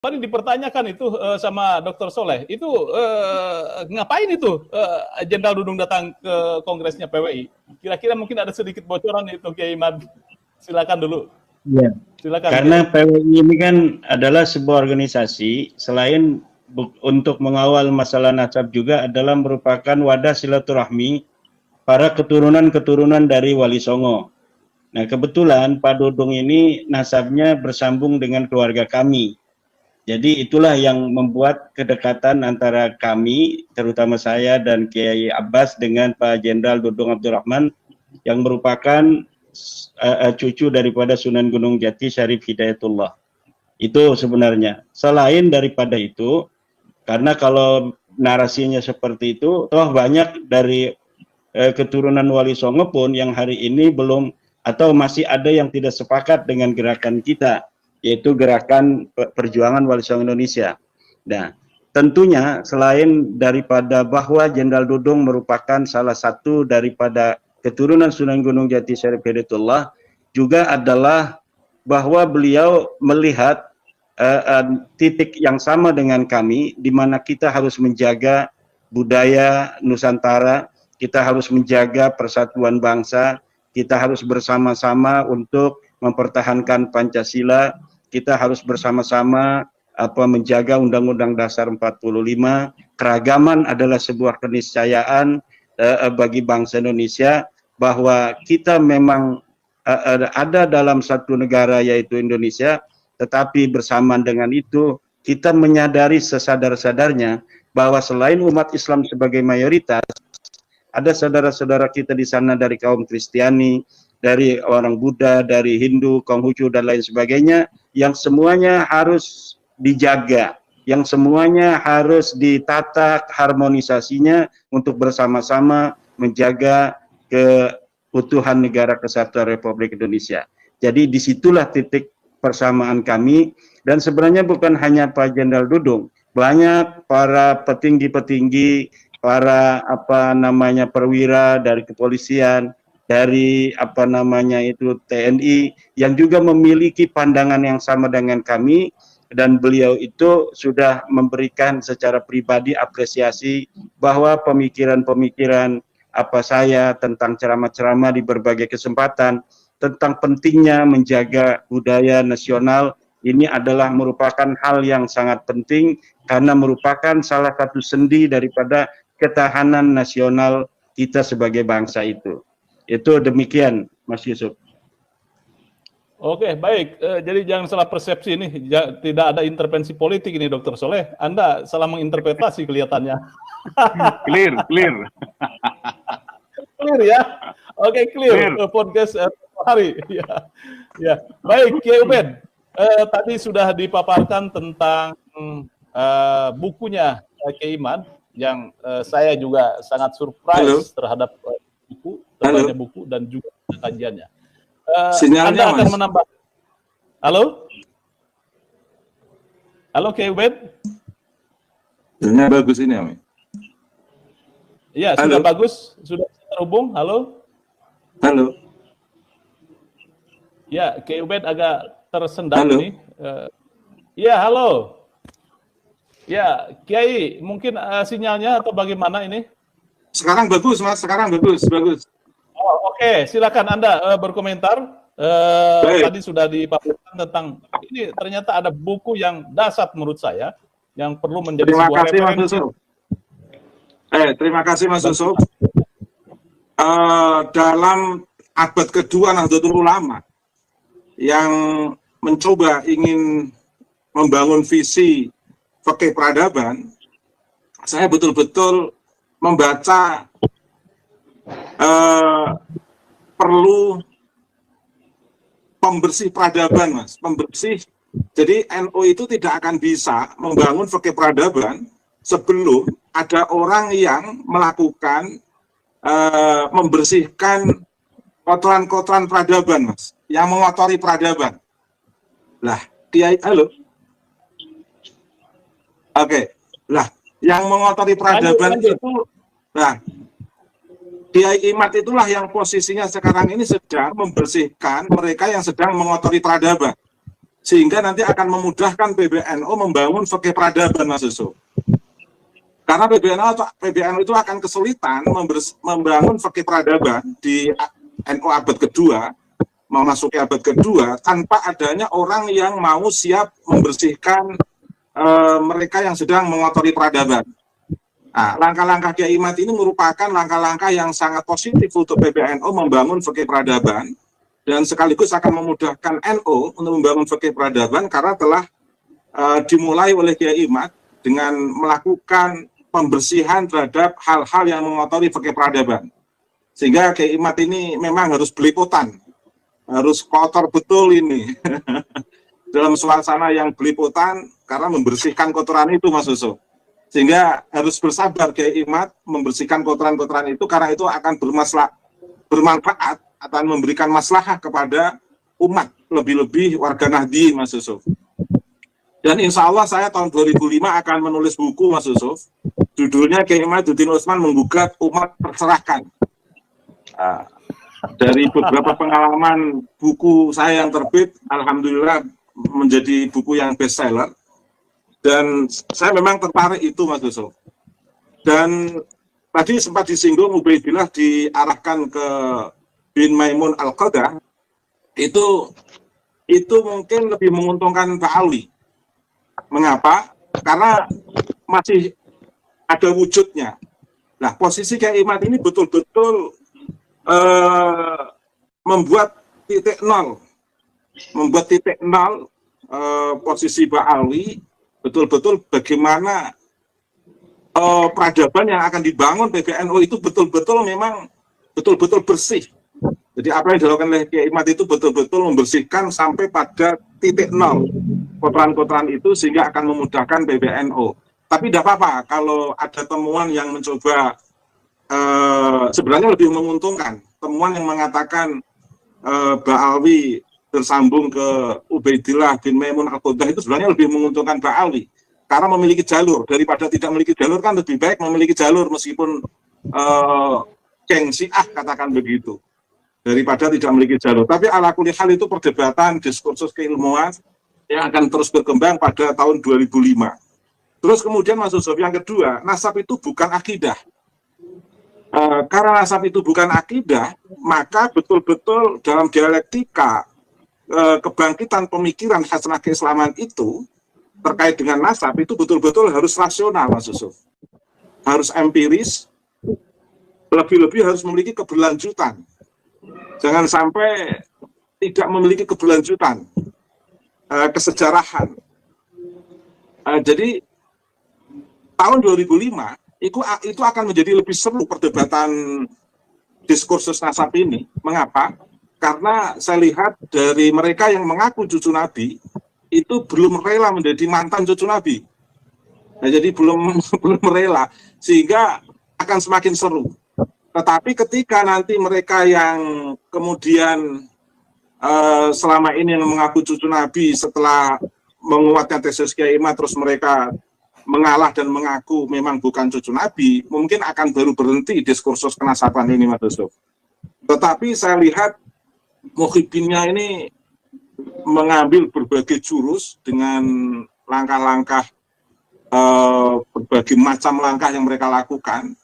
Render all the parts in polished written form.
tadi dipertanyakan itu sama Dr. Soleh, itu ngapain itu Jenderal Dudung datang ke kongresnya PWI? Kira-kira mungkin ada sedikit bocoran itu, Kiai Imad. Silakan dulu. Ya. Silakan. Karena PWI ini kan adalah sebuah organisasi, selain untuk mengawal masalah nasab juga adalah merupakan wadah silaturahmi para keturunan-keturunan dari Wali Songo. Nah, kebetulan Pak Dudung ini nasabnya bersambung dengan keluarga kami. Jadi itulah yang membuat kedekatan antara kami, terutama saya dan Kiai Abbas dengan Pak Jenderal Dudung Abdurrahman yang merupakan cucu daripada Sunan Gunung Jati Syarif Hidayatullah. Itu sebenarnya. Selain daripada itu, karena kalau narasinya seperti itu, toh banyak dari keturunan Wali Songo pun yang hari ini belum atau masih ada yang tidak sepakat dengan gerakan kita, yaitu gerakan perjuangan Wali Songo Indonesia. Nah, tentunya selain daripada bahwa Jenderal Dudung merupakan salah satu daripada keturunan Sunan Gunung Jati Syarif Hidayatullah, juga adalah bahwa beliau melihat titik yang sama dengan kami, di mana kita harus menjaga budaya Nusantara, kita harus menjaga persatuan bangsa, kita harus bersama-sama untuk mempertahankan Pancasila, kita harus bersama-sama menjaga Undang-Undang Dasar 45. Keragaman adalah sebuah keniscayaan bagi bangsa Indonesia, bahwa kita memang ada dalam satu negara yaitu Indonesia, tetapi bersamaan dengan itu kita menyadari sesadar-sadarnya bahwa selain umat Islam sebagai mayoritas, ada saudara-saudara kita di sana dari kaum Kristiani, dari orang Buddha, dari Hindu, Konghucu dan lain sebagainya, yang semuanya harus dijaga, yang semuanya harus ditata harmonisasinya untuk bersama-sama menjaga keutuhan negara kesatuan Republik Indonesia. Jadi disitulah titik persamaan kami, dan sebenarnya bukan hanya Pak Jenderal Dudung, banyak para petinggi-petinggi, para perwira dari kepolisian, dari TNI yang juga memiliki pandangan yang sama dengan kami, dan beliau itu sudah memberikan secara pribadi apresiasi bahwa pemikiran-pemikiran saya tentang ceramah-ceramah di berbagai kesempatan tentang pentingnya menjaga budaya nasional ini adalah merupakan hal yang sangat penting, karena merupakan salah satu sendi daripada ketahanan nasional kita sebagai bangsa itu. Itu demikian, Mas Yusuf. Oke, baik. Jadi jangan salah persepsi ini, tidak ada intervensi politik ini, Dr. Soleh. Anda salah menginterpretasi kelihatannya. Clear. Clear ya. Oke, clear. Podcast hari. Ya. Baik, Kiai Ubed. Tadi sudah dipaparkan tentang bukunya Kiai Imad, yang saya juga sangat surprise terhadap tebalnya buku dan juga kajiannya. Sinyalnya, Anda akan Mas. menambah. Halo, Kiai Ubed. Sinyalnya bagus ini, Ami. Ya, sudah bagus, sudah terhubung. Halo. Ya, Kiai Ubed agak tersendat ini. Ya, halo. Ya, Kiai, mungkin sinyalnya atau bagaimana ini? Sekarang bagus, Mas. Sekarang bagus. Oh, oke. Silakan Anda berkomentar. Tadi sudah dipaparkan tentang ini, ternyata ada buku yang dahsyat menurut saya, yang perlu menjadi sebuah referensi. Terima kasih, Mas Yusuf. Dalam abad kedua Nahdlatul Ulama yang mencoba ingin membangun visi fikih peradaban, saya betul-betul membaca perlu pembersih peradaban, Mas. Pembersih. Jadi NU itu tidak akan bisa membangun fikih peradaban sebelum ada orang yang melakukan membersihkan kotoran-kotoran peradaban, Mas, yang mengotori peradaban. Lah, yang mengotori peradaban itu, Kiai Imad itulah yang posisinya sekarang ini sedang membersihkan mereka yang sedang mengotori peradaban. sehingga nanti akan memudahkan PBNU membangun fikih peradaban, Mas Yusuf. Karena PBNU itu akan kesulitan membangun fikih peradaban di NU abad kedua, memasuki abad kedua, tanpa adanya orang yang mau siap membersihkan mereka yang sedang mengotori peradaban. Nah, langkah-langkah Kiai Imad ini merupakan langkah-langkah yang sangat positif untuk PBNU membangun fikih peradaban, dan sekaligus akan memudahkan NU untuk membangun fikih peradaban karena telah dimulai oleh Kiai Imad dengan melakukan pembersihan terhadap hal-hal yang mengotori fikih peradaban. Sehingga Kiai Imad ini memang harus beliputan, harus kotor betul ini dalam suasana yang beliputan karena membersihkan kotoran itu, Mas Yusuf. Sehingga harus bersabar Kiai Imad membersihkan kotoran-kotoran itu karena itu akan bermanfaat, akan memberikan maslahah kepada umat, lebih-lebih warga Nahdien, Mas Yusuf. Dan insya Allah saya tahun 2005 akan menulis buku, Mas Yusuf. Judulnya Kiai Imaduddin Utsman Menggugat Umat Tercerahkan. Nah, dari beberapa pengalaman buku saya yang terbit, alhamdulillah menjadi buku yang bestseller. Dan saya memang tertarik itu, Mas Yusuf. Dan tadi sempat disinggung Ubaidillah diarahkan ke bin Maimun Al-Qadah, itu mungkin lebih menguntungkan Pak Ali. Mengapa? Karena masih ada wujudnya. Nah, posisi Kiai Imad ini betul-betul membuat titik nol, posisi Pak Ali, betul-betul bagaimana peradaban yang akan dibangun PBNU itu betul-betul memang betul-betul bersih. Jadi apa yang dilakukan oleh Kiai Imad itu betul-betul membersihkan sampai pada titik nol kotoran-kotoran itu sehingga akan memudahkan PBNU. Tapi tidak apa-apa kalau ada temuan yang mencoba sebenarnya lebih menguntungkan. Temuan yang mengatakan Ba'alwi tersambung ke Ubaidillah bin Maimun Al-Qadah itu sebenarnya lebih menguntungkan Ba'alwi. Karena memiliki jalur, daripada tidak memiliki jalur kan lebih baik memiliki jalur meskipun geng Syiah katakan begitu. Daripada tidak memiliki jalur. Tapi ala kulli hal itu perdebatan, diskursus keilmuan yang akan terus berkembang pada tahun 2005. Terus kemudian Mas Yusuf, yang kedua, nasab itu bukan akidah. Karena nasab itu bukan akidah, maka betul-betul dalam dialektika kebangkitan pemikiran hasanah keislaman itu terkait dengan nasab itu betul-betul harus rasional, Mas Yusuf. Harus empiris, lebih-lebih harus memiliki keberlanjutan. Jangan sampai tidak memiliki keberlanjutan, kesejarahan. Jadi tahun 2005 itu akan menjadi lebih seru perdebatan diskursus nasab ini. Mengapa? Karena saya lihat dari mereka yang mengaku cucu Nabi itu belum rela menjadi mantan cucu Nabi. Nah, jadi belum rela, sehingga akan semakin seru. Tetapi ketika nanti mereka yang kemudian selama ini yang mengaku cucu Nabi setelah menguatkan tesis Kiai Imad terus mereka mengalah dan mengaku memang bukan cucu Nabi, mungkin akan baru berhenti diskursus kenasaban ini, Mas Yusuf. Tetapi saya lihat muhibinnya ini mengambil berbagai jurus dengan langkah-langkah berbagai macam langkah yang mereka lakukan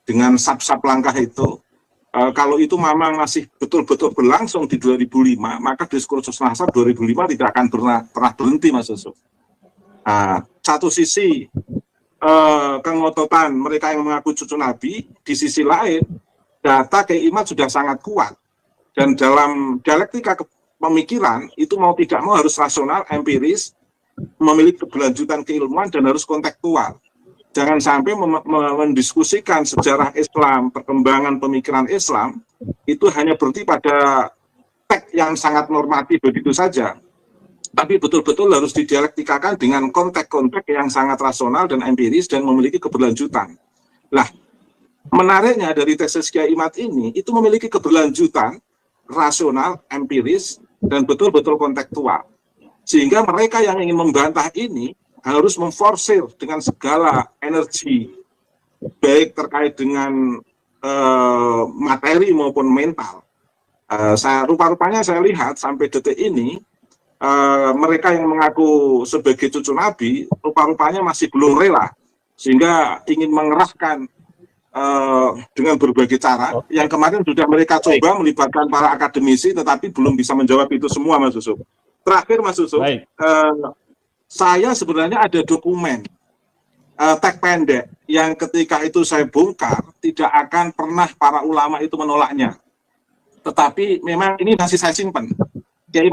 dengan sab-sab langkah itu. Kalau itu memang masih betul-betul berlangsung di 2005, maka diskursus nasab 2005 tidak akan pernah berhenti, Mas Yusuf. Satu sisi kengototan mereka yang mengaku cucu Nabi, di sisi lain data Kiai Imad sudah sangat kuat, dan dalam dialektika pemikiran itu mau tidak mau harus rasional, empiris, memiliki keberlanjutan keilmuan dan harus kontekstual. Jangan sampai mendiskusikan sejarah Islam, perkembangan pemikiran Islam, itu hanya berhenti pada teks yang sangat normatif begitu saja. Tapi betul-betul harus didialektikakan dengan konteks-konteks yang sangat rasional dan empiris dan memiliki keberlanjutan. Nah, menariknya dari tesis Kiai Imad ini, itu memiliki keberlanjutan, rasional, empiris, dan betul-betul kontekstual. Sehingga mereka yang ingin membantah ini, harus memforsir dengan segala energi, baik terkait dengan materi maupun mental. Rupa-rupanya saya lihat sampai detik ini, mereka yang mengaku sebagai cucu Nabi rupa-rupanya masih belum rela, sehingga ingin mengerahkan dengan berbagai cara. Yang kemarin sudah mereka coba melibatkan para akademisi, tetapi belum bisa menjawab itu semua, Mas Yusuf. Terakhir, Mas Yusuf, saya sebenarnya ada dokumen teks pendek yang ketika itu saya bongkar, tidak akan pernah para ulama itu menolaknya. Tetapi memang ini masih saya simpan. Kiai